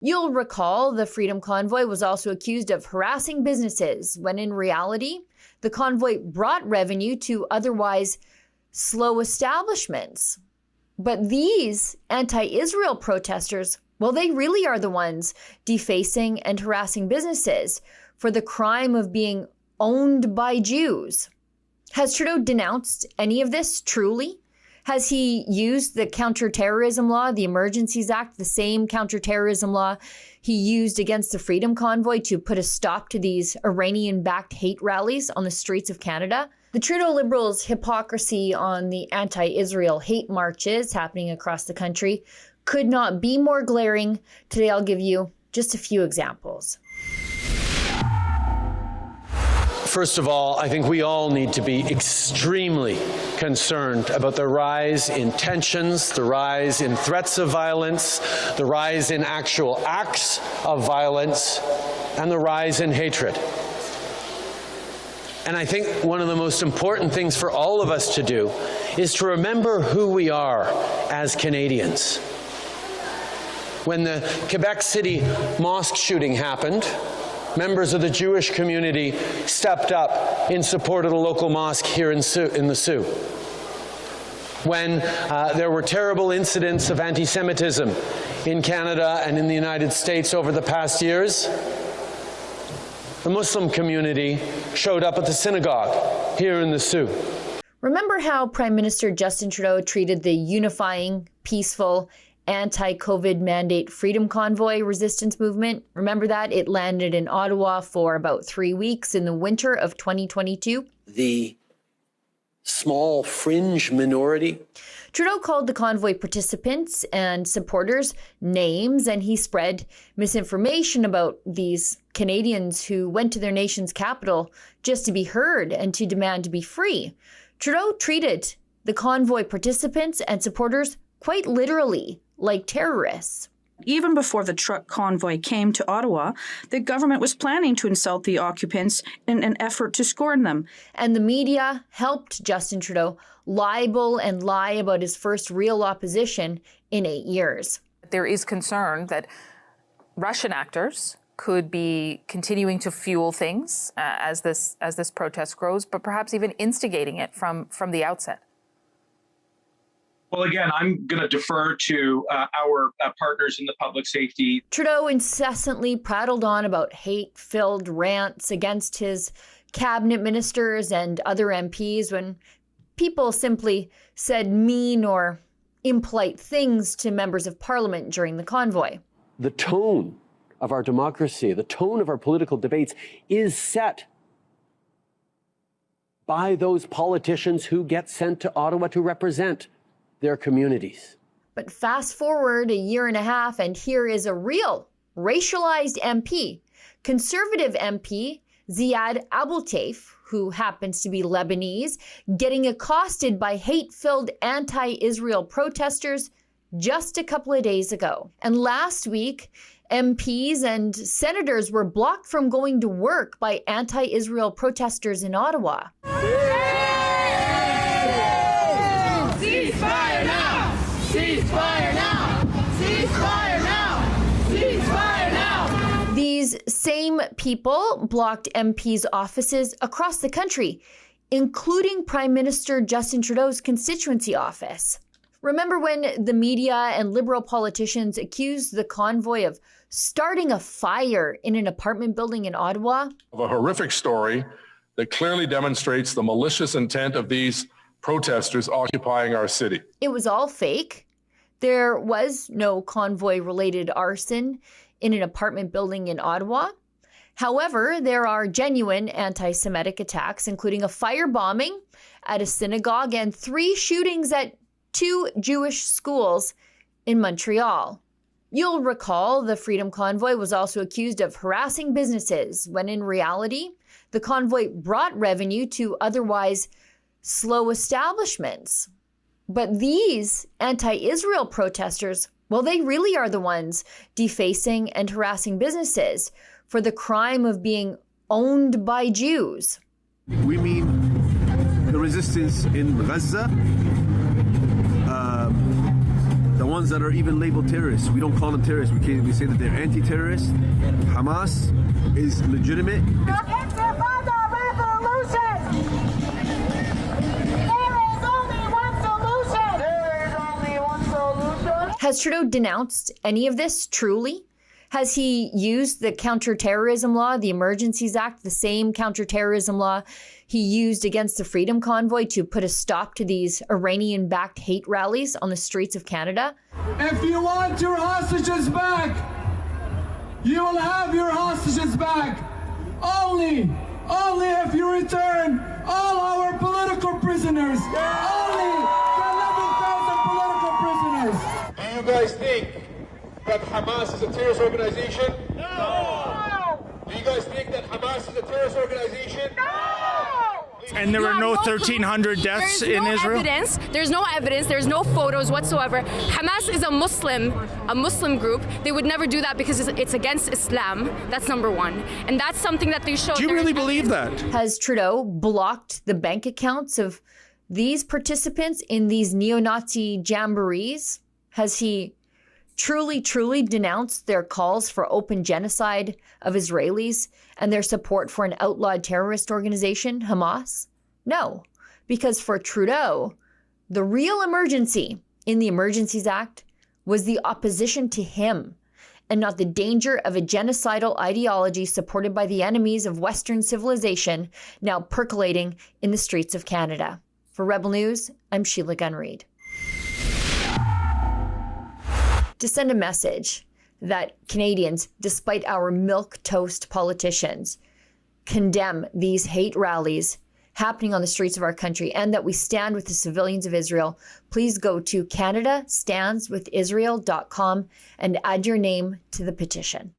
You'll recall the Freedom Convoy was also accused of harassing businesses, when in reality, the convoy brought revenue to otherwise slow establishments. But these anti-Israel protesters, well, they really are the ones defacing and harassing businesses for the crime of being owned by Jews. Has Trudeau denounced any of this truly? Has he used the counterterrorism law, the Emergencies Act, the same counterterrorism law he used against the Freedom Convoy to put a stop to these Iranian-backed hate rallies on the streets of Canada? The Trudeau Liberals' hypocrisy on the anti-Israel hate marches happening across the country could not be more glaring. Today I'll give you just a few examples. First of all, I think we all need to be extremely concerned about the rise in tensions, the rise in threats of violence, the rise in actual acts of violence, and the rise in hatred. And I think one of the most important things for all of us to do is to remember who we are as Canadians. When the Quebec City mosque shooting happened, members of the Jewish community stepped up in support of the local mosque here in the Soo. When there were terrible incidents of anti-Semitism in Canada and in the United States over the past years, the Muslim community showed up at the synagogue here in the Soo. Remember how Prime Minister Justin Trudeau treated the unifying, peaceful, anti-COVID mandate Freedom Convoy resistance movement? Remember that? It landed in Ottawa for about 3 weeks in the winter of 2022. The small fringe minority. Trudeau called the convoy participants and supporters names, and he spread misinformation about these Canadians who went to their nation's capital just to be heard and to demand to be free. Trudeau treated the convoy participants and supporters quite literally like terrorists. Even before the truck convoy came to Ottawa, the government was planning to insult the occupants in an effort to scorn them. And the media helped Justin Trudeau libel and lie about his first real opposition in 8 years. There is concern that Russian actors could be continuing to fuel things as this protest grows, but perhaps even instigating it from the outset. Well, again, I'm going to defer to our partners in the public safety. Trudeau incessantly prattled on about hate-filled rants against his cabinet ministers and other MPs when people simply said mean or impolite things to members of parliament during the convoy. The tone of our democracy, the tone of our political debates is set by those politicians who get sent to Ottawa to represent their communities. But fast forward a year and a half, and here is a real racialized MP, Conservative MP Ziad Abdeltaif, who happens to be Lebanese, getting accosted by hate-filled anti-Israel protesters just a couple of days ago. And last week, MPs and senators were blocked from going to work by anti-Israel protesters in Ottawa. Ceasefire now! Ceasefire now! Ceasefire now! Ceasefire now! These same people blocked MPs' offices across the country, including Prime Minister Justin Trudeau's constituency office. Remember when the media and Liberal politicians accused the convoy of starting a fire in an apartment building in Ottawa? Of a horrific story that clearly demonstrates the malicious intent of these protesters occupying our city. It was all fake. There was no convoy-related arson in an apartment building in Ottawa. However, there are genuine anti-Semitic attacks, including a firebombing at a synagogue and 3 shootings at 2 Jewish schools in Montreal. You'll recall the Freedom Convoy was also accused of harassing businesses, when in reality, the convoy brought revenue to otherwise slow establishments. But these anti-Israel protesters, well, they really are the ones defacing and harassing businesses for the crime of being owned by Jews. We mean the resistance in Gaza, the ones that are even labeled terrorists. We don't call them terrorists. We say that they're anti-terrorist. Hamas is legitimate. Has Trudeau denounced any of this truly? Has he used the counterterrorism law, the Emergencies Act, the same counterterrorism law he used against the Freedom Convoy to put a stop to these Iranian-backed hate rallies on the streets of Canada? If you want your hostages back, you will have your hostages back. Only if you return all our political prisoners. Only the 11,000 political prisoners. Do you guys think that Hamas is a terrorist organization? No! Do you guys think that Hamas is a terrorist organization? No! And there were no 1,300 deaths in Israel? There's no evidence. There's no photos whatsoever. Hamas is a Muslim group. They would never do that because it's against Islam. That's number one. And that's something that they show. Do you really believe that? Has Trudeau blocked the bank accounts of these participants in these neo-Nazi jamborees? Has he truly denounced their calls for open genocide of Israelis and their support for an outlawed terrorist organization, Hamas? No, because for Trudeau, the real emergency in the Emergencies Act was the opposition to him and not the danger of a genocidal ideology supported by the enemies of Western civilization now percolating in the streets of Canada. For Rebel News, I'm Sheila Gunn Reid. To send a message that Canadians, despite our milquetoast politicians, condemn these hate rallies happening on the streets of our country and that we stand with the civilians of Israel, please go to CanadaStandsWithIsrael.com and add your name to the petition.